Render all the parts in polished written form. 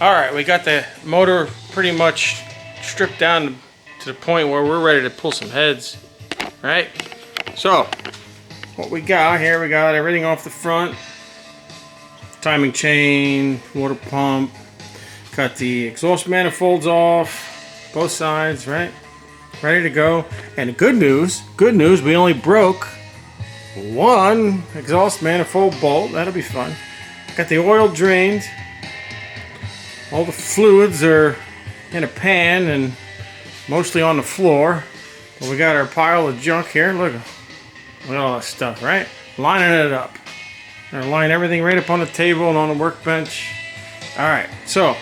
Alright, we got the motor pretty much stripped down to the point where we're ready to pull some heads. Right? So, what we got here, we got everything off the front. Timing chain, water pump. Got the exhaust manifolds off, both sides, right? Ready to go. And the good news, we only broke one exhaust manifold bolt. That'll be fun. Got the oil drained. All the fluids are in a pan and mostly on the floor. But we got our pile of junk here. Look at all that stuff, right? Lining it up. We're gonna line everything right up on the table and on the workbench. Alright, so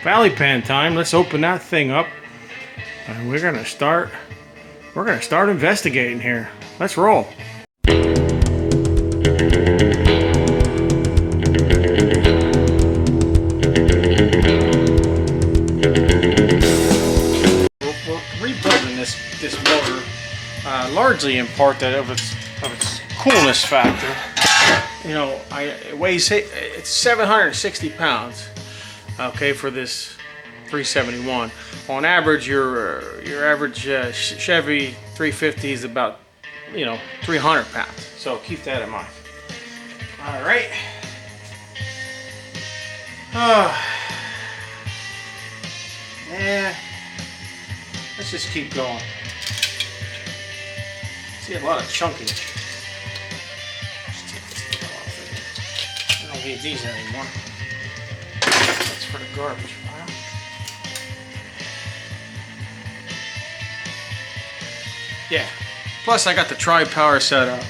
valley pan time. Let's open that thing up. And we're gonna start investigating here. Let's roll. This motor, largely in part that of its coolness factor. You know, it weighs, it's 760 pounds. Okay, for this 371. On average, your average Chevy 350 is about 300 pounds. So keep that in mind. All right. Yeah. Let's just keep going. See a lot of chunking. I don't need these anymore. That's for the garbage pile. Yeah. Plus I got the tri-power set up.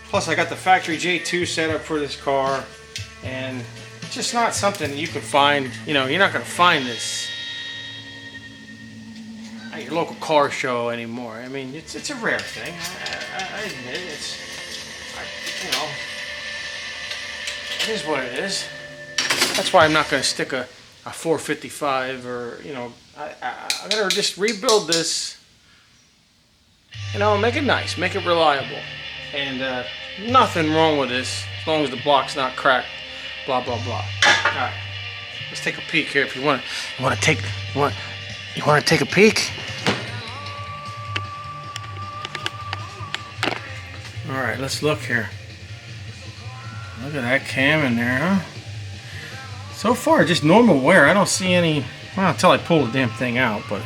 Plus I got the factory J2 set up for this car. And it's just not something you can find, you're not going to find this at your local car show anymore. I mean, it's a rare thing. I admit it. It is what it is. That's why I'm not going to stick a 455 or, I'm going to just rebuild this, make it nice, make it reliable. And nothing wrong with this as long as the block's not cracked. Blah blah blah. All right, let's take a peek here. If you want to take a peek. All right, let's look here. Look at that cam in there, huh? So far, just normal wear. I don't see any. Well, until I pull the damn thing out, but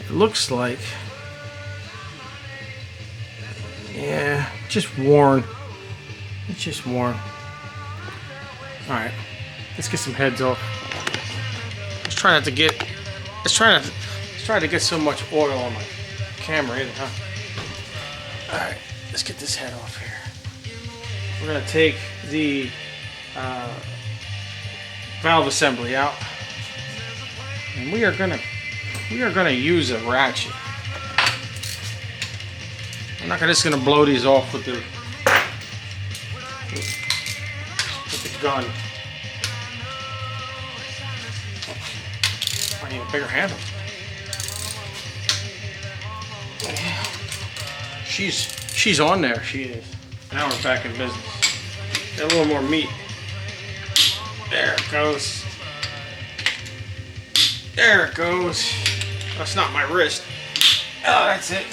it looks like, yeah, just worn. It's just worn. Alright, let's get some heads off. Let's try to get so much oil on my camera either, huh? Alright, let's get this head off here. We're gonna take the valve assembly out. And we are gonna use a ratchet. I'm not just gonna blow these off with the gun. I need a bigger handle. She's on there. She is. Now we're back in business. Got a little more meat. There it goes. There it goes. That's not my wrist. Oh, that's it.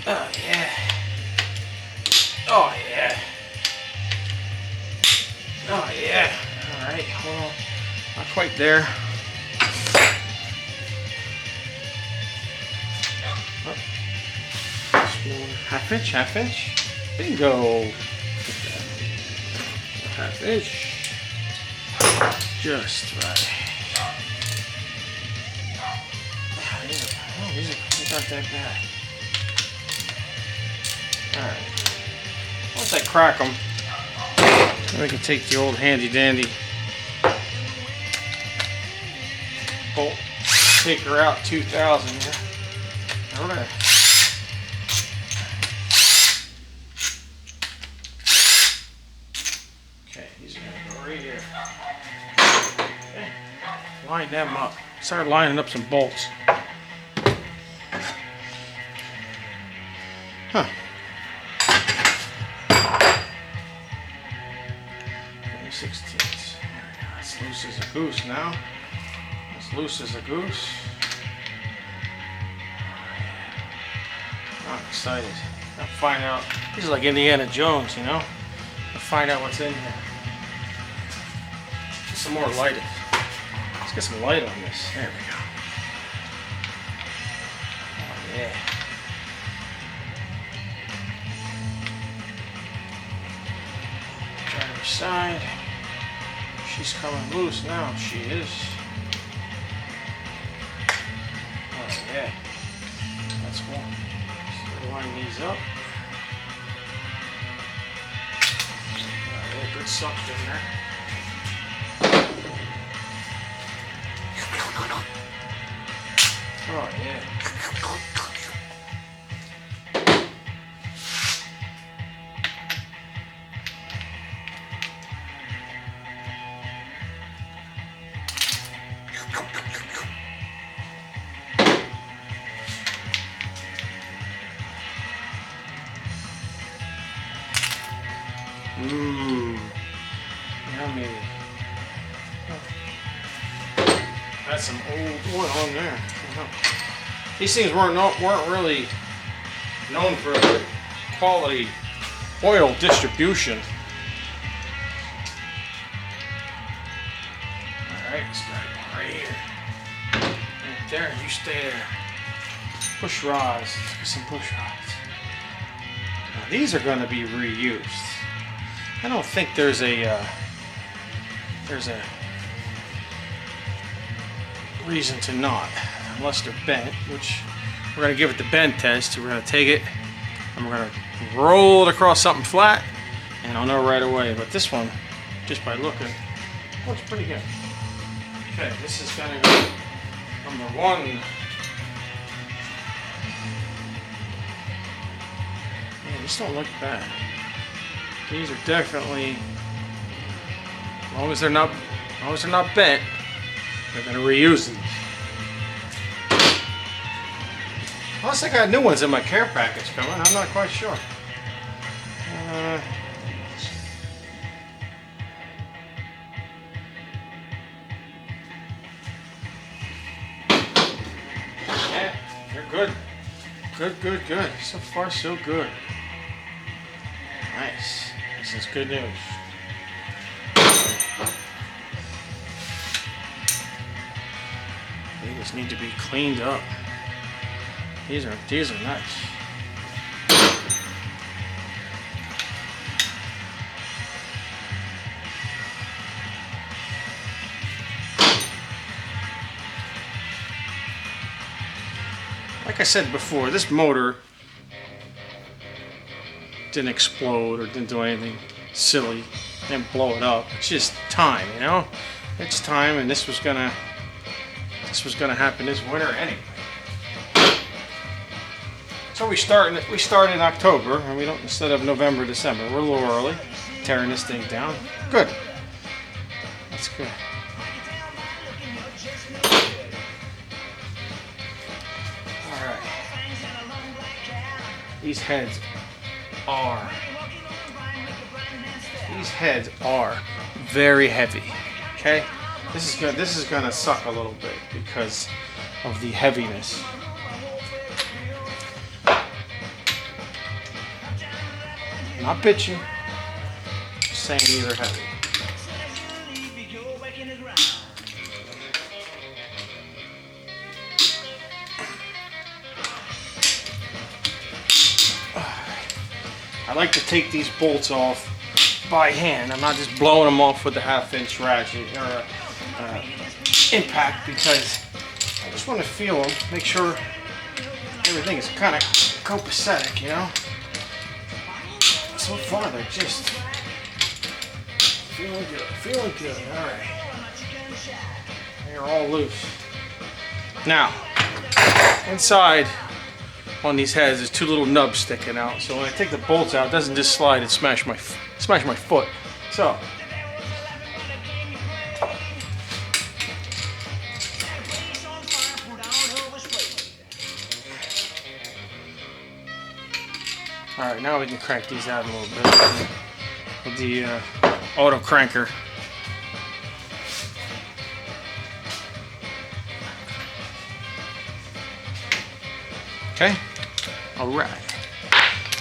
Oh yeah. Oh yeah. Oh yeah. Alright, hold on. Not quite there. Oh. Half inch. Bingo. Half inch. Just right. Oh, these are not that bad. Alright. Once I crack them, we can take the old handy dandy bolt taker out 2000 here. Now we're gonna these are gonna go right here. Okay. Line them up. Start lining up some bolts. Huh. 16ths. It's loose as a goose now. It's loose as a goose. I'm excited. I'll find out. These are like Indiana Jones, you know? I'll find out what's in here. Get some more light. Let's get some light on this. There we go. Oh, yeah. Driver's side. She's coming loose now. She is. Oh, yeah. That's one. So line these up. Yeah, good suction there. Oh, yeah. Mmm, yummy. That's some old oil on there. These things weren't really known for quality oil distribution. All right, let's go right here. Right there, you stay there. Push rods. Let's get some push rods. Now, these are going to be reused. I don't think there's a reason to not, unless they're bent, which we're going to give it the bend test. We're going to take it and we're going to roll it across something flat, and I'll know right away. But this one, just by looking, looks pretty good. Okay, this is going to go number one. Man, these don't look bad. These are definitely, as long as they're not bent, they're going to reuse them. Unless I got new ones in my care package coming, I'm not quite sure. Yeah, they're good. Good. So far, so good. Nice. This is good news. They just need to be cleaned up. These are nice. Like I said before, this motor didn't explode or didn't do anything silly, didn't blow it up. It's just time, you know. It's time, and this was gonna happen this winter anyway. So we start in October, and we don't, instead of November, December. We're a little early, tearing this thing down. Good. That's good. All right. These heads are very heavy. Okay, this is gonna suck a little bit because of the heaviness. Not bitching, just saying these are heavy. I like to take these bolts off by hand. I'm not just blowing them off with the 1/2-inch ratchet or impact, because I just want to feel them, make sure everything is kind of copacetic, you know. So far, they're just feeling good. All right, they're all loose. Now, inside on these heads, there's two little nubs sticking out. So when I take the bolts out, it doesn't just slide and smash my foot. So Alright, now we can crank these out a little bit with the auto cranker. Okay? Alright.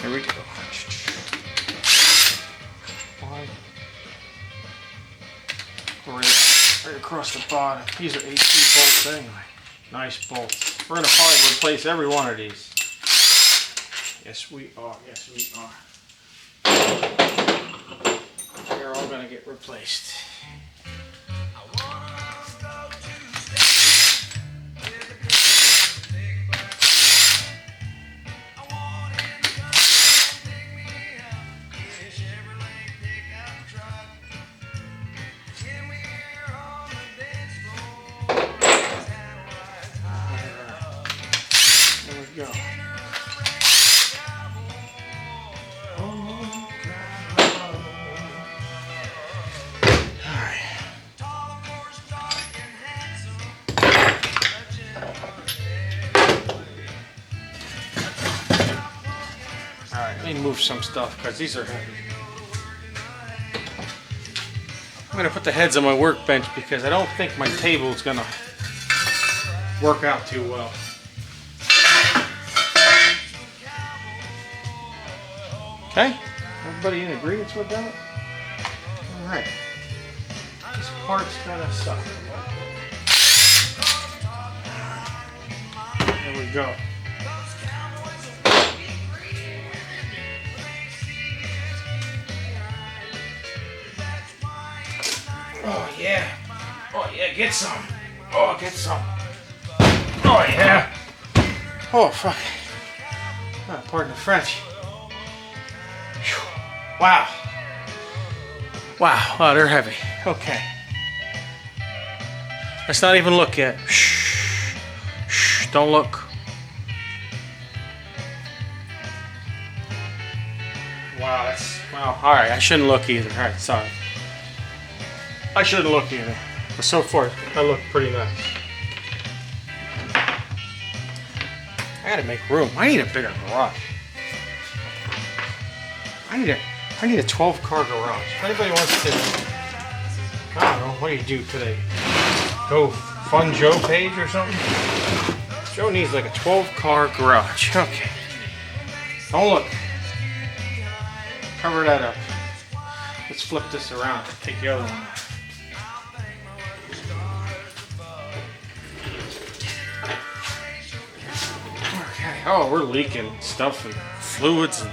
Here we go. Right across the bottom. These are 18 bolts anyway. Nice bolts. We're going to probably replace every one of these. Yes, we are. Yes, we are. They're all going to get replaced. There we go. Let me move some stuff because these are heavy. I'm going to put the heads on my workbench because I don't think my table is going to work out too well. Okay? Everybody in agreement with that? Alright. This part's kind of suck. There we go. Oh yeah. Oh yeah, get some. Oh, get some. Oh yeah. Oh fuck. Oh, pardon the French. Whew. Wow. Wow. Oh, they're heavy. Okay. Let's not even look yet. Shh. Shh. Don't look. Wow, that's wow. All right, I shouldn't look either. All right, sorry. I shouldn't look either. But so far, I look pretty nice. I gotta make room. I need a bigger garage. I need a 12-car garage. If anybody wants to, I don't know, what do you do today? Go Fund Joe page or something? Joe needs like a 12-car garage. Okay. Don't look. Cover that up. Let's flip this around. Take the other one out. Oh, we're leaking stuff and fluids and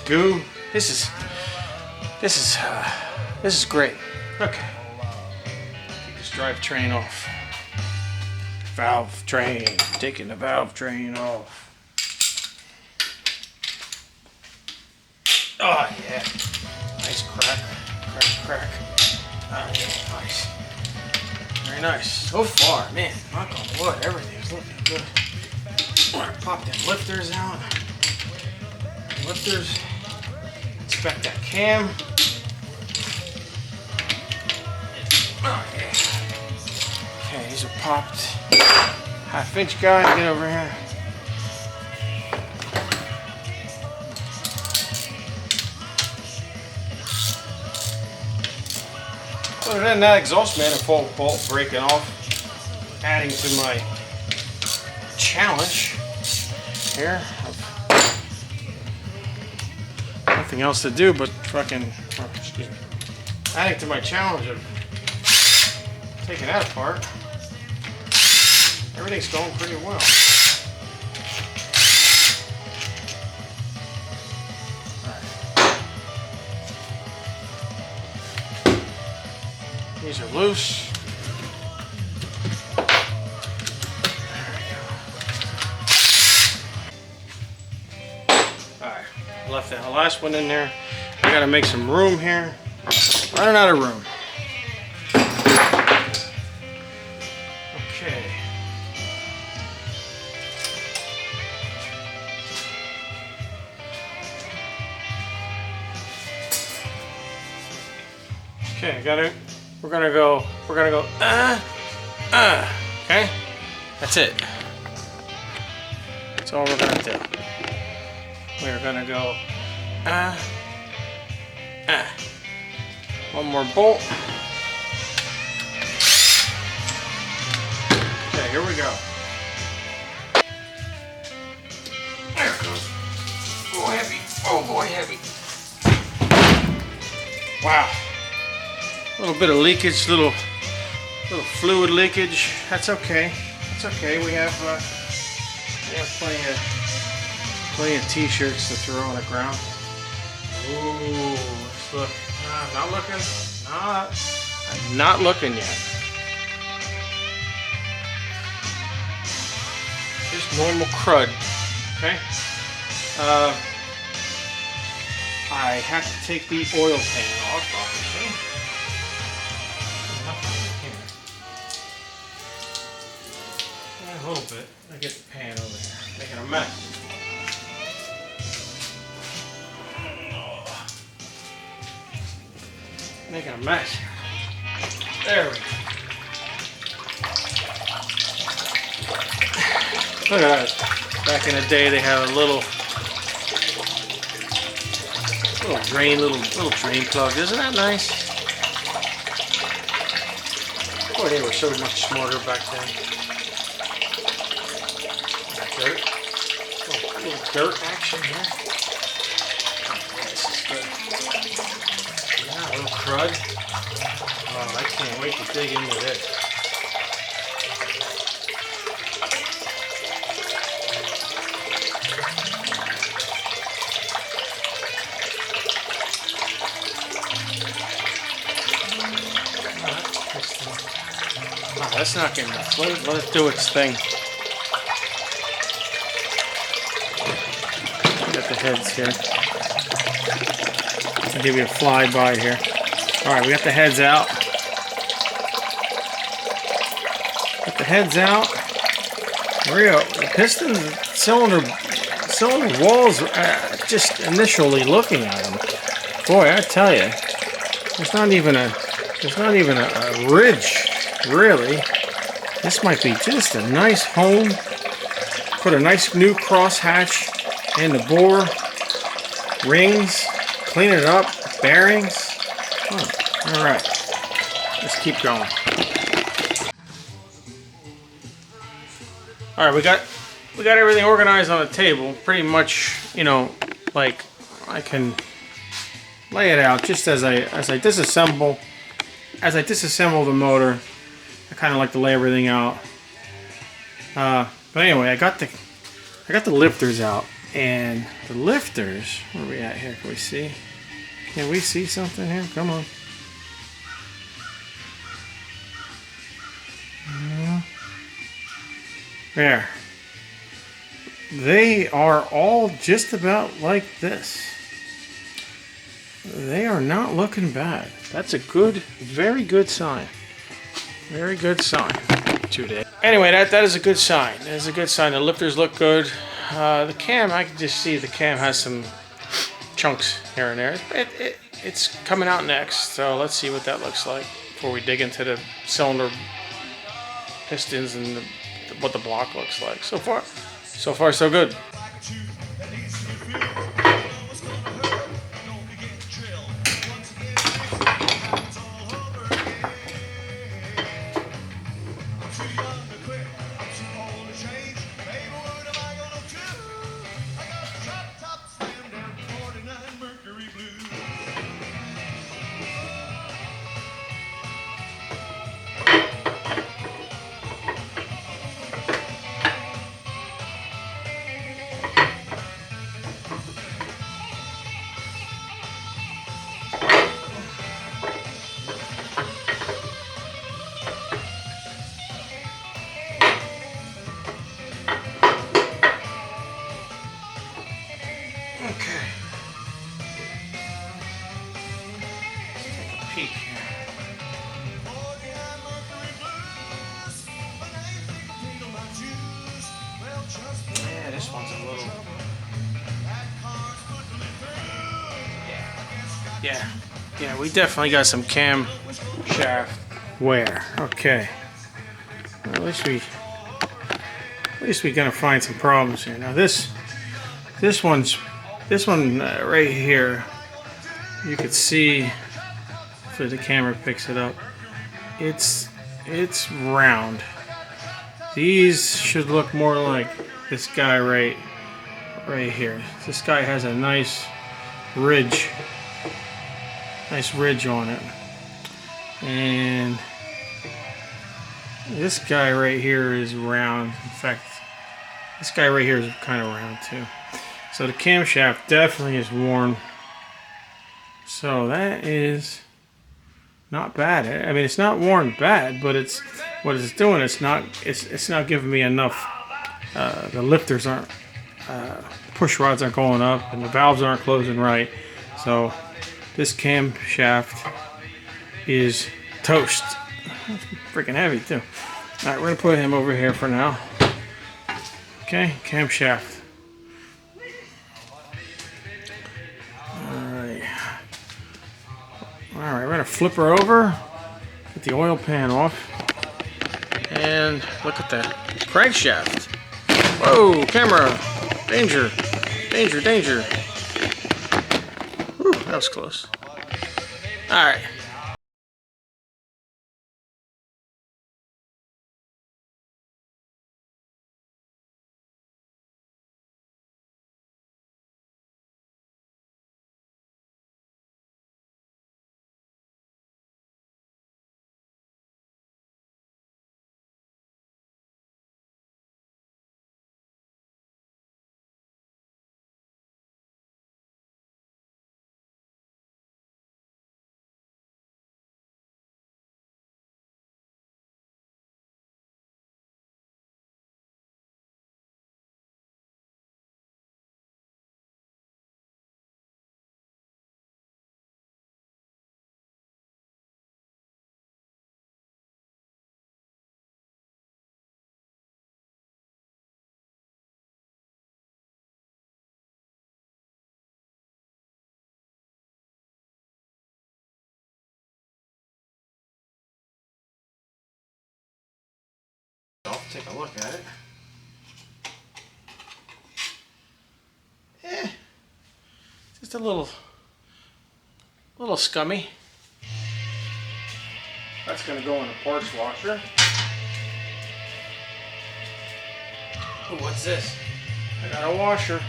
goo. This is great. Okay. Take this drivetrain off. Valve train. Taking the valve train off. Oh yeah. Nice crack. Crack. Oh yeah, nice. Very nice. So far, man, knock on wood, everything's looking good. I'm gonna pop them lifters out. Lifters. Inspect that cam. Oh yeah. Okay, these are popped. Half-inch guy, get over here. Other than that exhaust manifold bolt breaking off, adding to my challenge here. Nothing else to do but fucking, oh, excuse me, adding to my challenge of taking that apart. Everything's going pretty well. These are loose. Alright, left that last one in there. I gotta make some room here. Running out of room. Okay. Okay, got it. We're gonna go, okay? That's it. That's all we're gonna do. we're gonna go one more bolt. Okay, here we go. There it goes. Oh, heavy. Oh boy, heavy. Wow. A little bit of leakage, little fluid leakage. That's okay. It's okay. We have plenty of t-shirts to throw on the ground. Ooh, let's look. Not looking. I'm not looking yet. Just normal crud. Okay. I have to take the oil pan off, obviously. A little bit. I get the pan over here, making a mess. Making a mess. There we go. Look at that. Back in the day, they had a little drain plug. Isn't that nice? Boy, they were so much smarter back then. Dirt. Little dirt action here. Oh, this is good. Yeah, a little crud. Oh, I can't wait to dig into this. Oh, that's not getting nuts. Let it do its thing. Got the heads here. I'll give you a flyby here. Alright, we got the heads out. Got the heads out. There we go. The piston cylinder walls, just initially looking at them. Boy, I tell you, there's not even a ridge, really. This might be just a nice home. Put a nice new cross hatch in the bore, rings, clean it up, bearings. Oh, all right, let's keep going. All right, we got everything organized on the table. Pretty much, you know, like I can lay it out just as I disassemble the motor. I kind of like to lay everything out. But anyway, I got the lifters out, and the lifters. Where are we at here? Can we see? Can we see something here? Come on. There. They are all just about like this. They are not looking bad. That's a good, very good sign. Very good sign. Today. Anyway, that is a good sign. That is a good sign. The lifters look good. The cam, I can just see the cam has some chunks here and there. It's coming out next, so let's see what that looks like before we dig into the cylinder pistons and what the block looks like. So far, so good. Peek here. Yeah, this one's a little. Yeah, we definitely got some camshaft wear. Okay. Well, at least we're gonna find some problems here. Now this one's This one right here, you could see if the camera picks it up. It's round. These should look more like this guy right here. This guy has a nice ridge on it, and this guy right here is round. In fact, this guy right here is kind of round too. So the camshaft definitely is worn. So that is not bad. I mean, it's not worn bad, but it's what it's doing. It's not giving me enough. The lifters aren't, push rods aren't going up, and the valves aren't closing right. So this camshaft is toast. It's freaking heavy too. All right, we're gonna put him over here for now. Okay, camshaft. Alright, we're going to flip her over, get the oil pan off, and look at that crankshaft. Whoa, camera! Danger! Danger, danger! Whew, that was close. Alright. I'll take a look at it. Just a little scummy. That's going to go in a parts washer. Oh, what's this? I got a washer.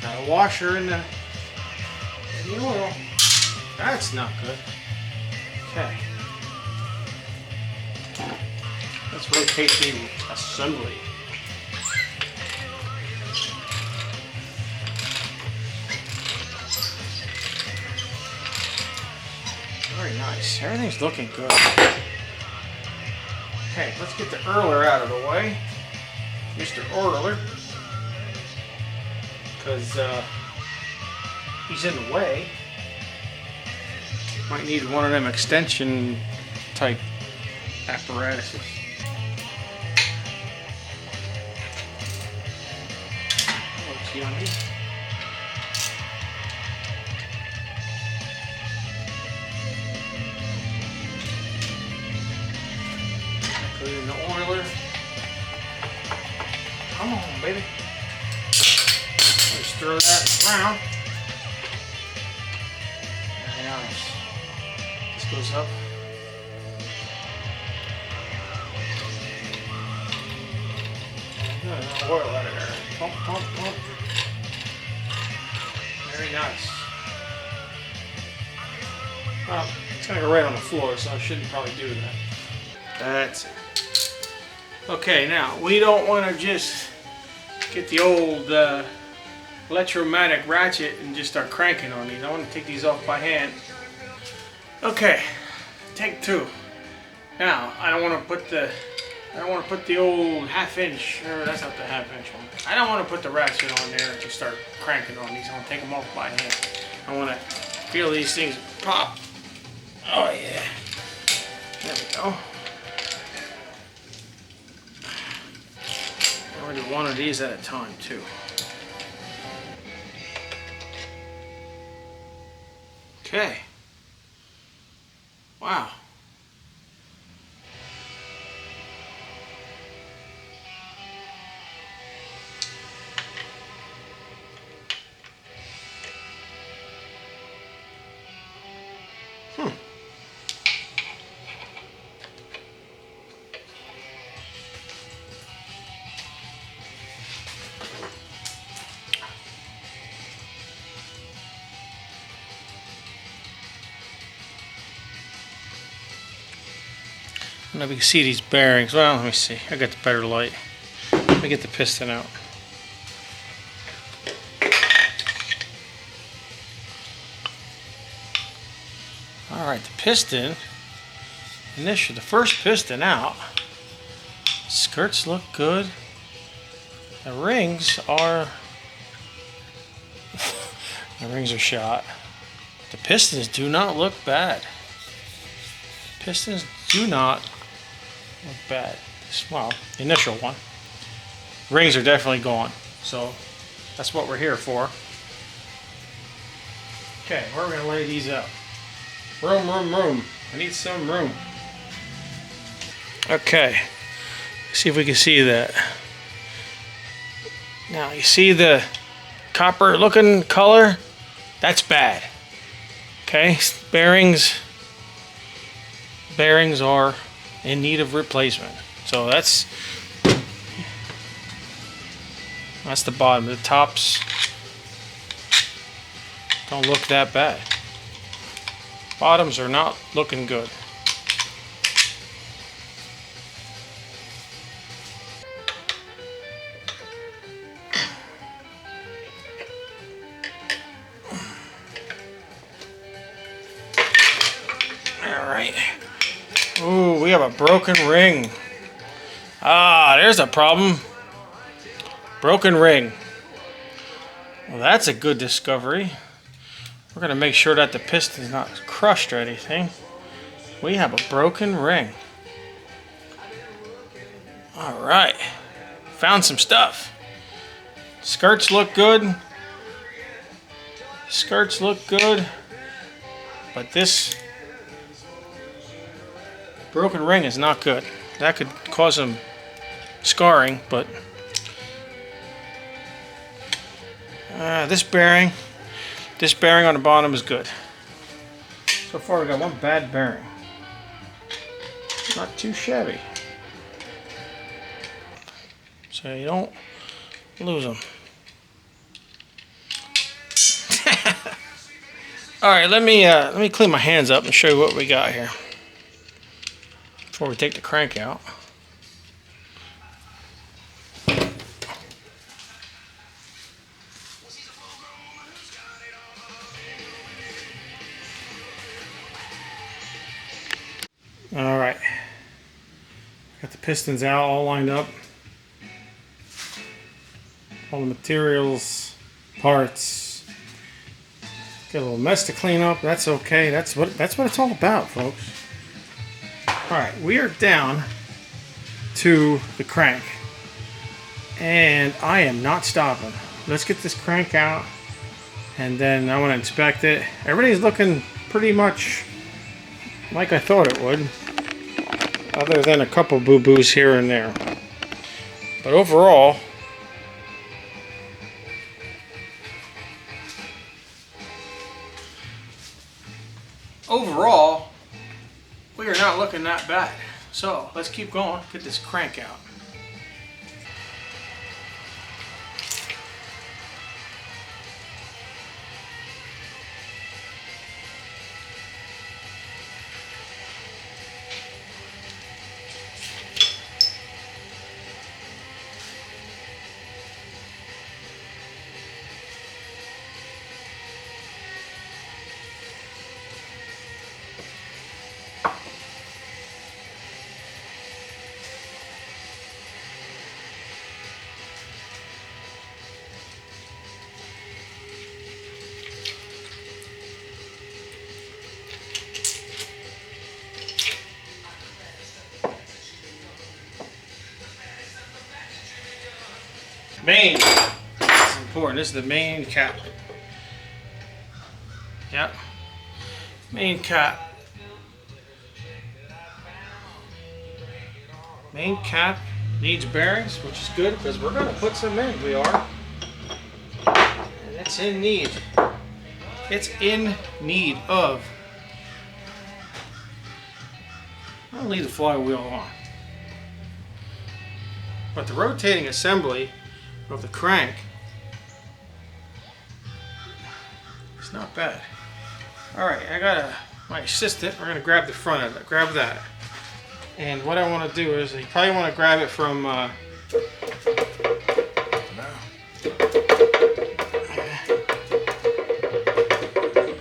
Got a washer in the oil. That's not good. Okay. Let's rotate the assembly. Very nice. Everything's looking good. Okay, let's get the Earler out of the way. Mr. Earler. Because he's in the way. Might need one of them extension type apparatuses. Looks yummy. Put it in the oiler. Come on, baby. Let's throw that around. Very nice. This goes up. Oil out of there. Pump, pump, pump. Very nice. Well, it's going to go right on the floor, so I shouldn't probably do that. That's it. Okay, now, we don't want to just get the old electromatic ratchet and just start cranking on these. I want to take these off by hand. Okay, take two. Now, I don't want to put the old half-inch, or that's not the half-inch one. I don't want to put the ratchet on there and just start cranking on these. I want to take them off by hand. I want to feel these things pop. Oh yeah. There we go. I'm going to do one of these at a time too. Okay. Wow. I don't know if you can see these bearings. Well, let me see. I got the better light. Let me get the piston out. Alright, the piston, the first piston out. Skirts look good. The rings are shot. The pistons do not look bad. Pistons do not look bad. Well, the initial one. Rings are definitely gone. So that's what we're here for. Okay, where are we going to lay these out? Room. I need some room. Okay. See if we can see that. Now, you see the copper looking color? That's bad. Okay, bearings are in need of replacement. So that's the bottom. The tops don't look that bad. Bottoms are not looking good. Alright. Ooh, we have a broken ring. Ah, there's a problem. Broken ring. Well, that's a good discovery. We're going to make sure that the piston's not crushed or anything. We have a broken ring. Alright. Found some stuff. Skirts look good. Skirts look good. But this broken ring is not good. That could cause some scarring, but this bearing on the bottom is good. So far we got one bad bearing. Not too shabby. So you don't lose them. Alright, let me clean my hands up and show you what we got here before we take the crank out. Alright, got the pistons out all lined up. All the materials, parts. Got a little mess to clean up. That's okay. That's what it's all about, folks. Alright, we are down to the crank. And I am not stopping. Let's get this crank out. And then I want to inspect it. Everything's looking pretty much like I thought it would. Other than a couple boo-boos here and there. But overall, we are not looking that bad. So let's keep going, get this crank out. Main. This is important. This is the main cap. Yep. Main cap. Main cap needs bearings, which is good because we're going to put some in. We are. And it's in need. It's in need of. I'll leave the flywheel on. But the rotating assembly of the crank is not bad. Alright, I got my assistant. We're going to grab the front of it. Grab that. And what I want to do is, you probably want to grab it from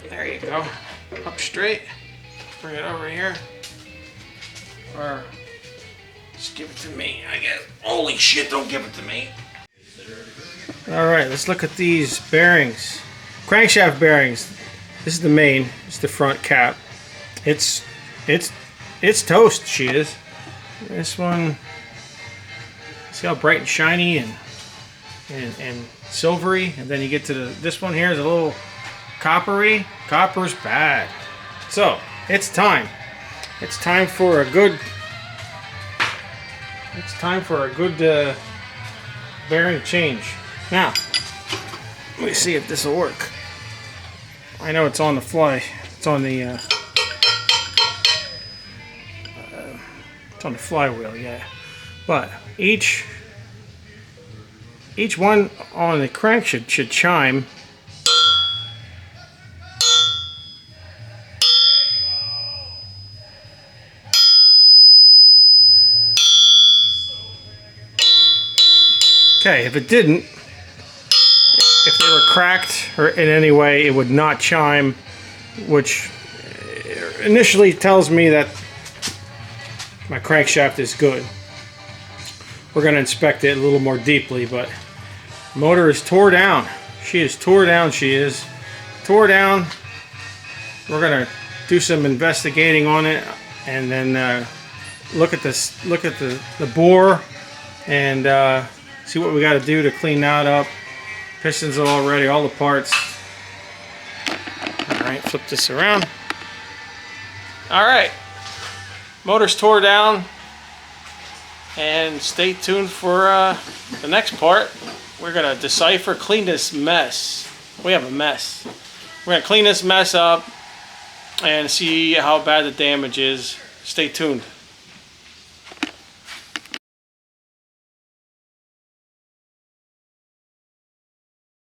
there you go, up straight, bring it over here, or just give it to me, I guess. Holy shit, don't give it to me. Alright, let's look at these bearings. Crankshaft bearings. This is the main, it's the front cap. It's toast, she is. This one, see how bright and shiny and silvery, and then you get to this one here is a little coppery. Copper's bad. So it's time for a good bearing change. Now let me see if this will work. I know it's on the fly, it's on the flywheel, yeah, but each one on the crank should chime. Okay, if it didn't, if they were cracked or in any way, it would not chime, which initially tells me that my crankshaft is good. We're going to inspect it a little more deeply, but motor is tore down. She is tore down. She is tore down. We're going to do some investigating on it, and then look at this. Look at the bore, and see what we got to do to clean that up. Pistons are all ready, all the parts. All right, flip this around. All right. Motor's tore down, and stay tuned for the next part. We're gonna decipher, clean this mess. We have a mess. We're gonna clean this mess up and see how bad the damage is. Stay tuned.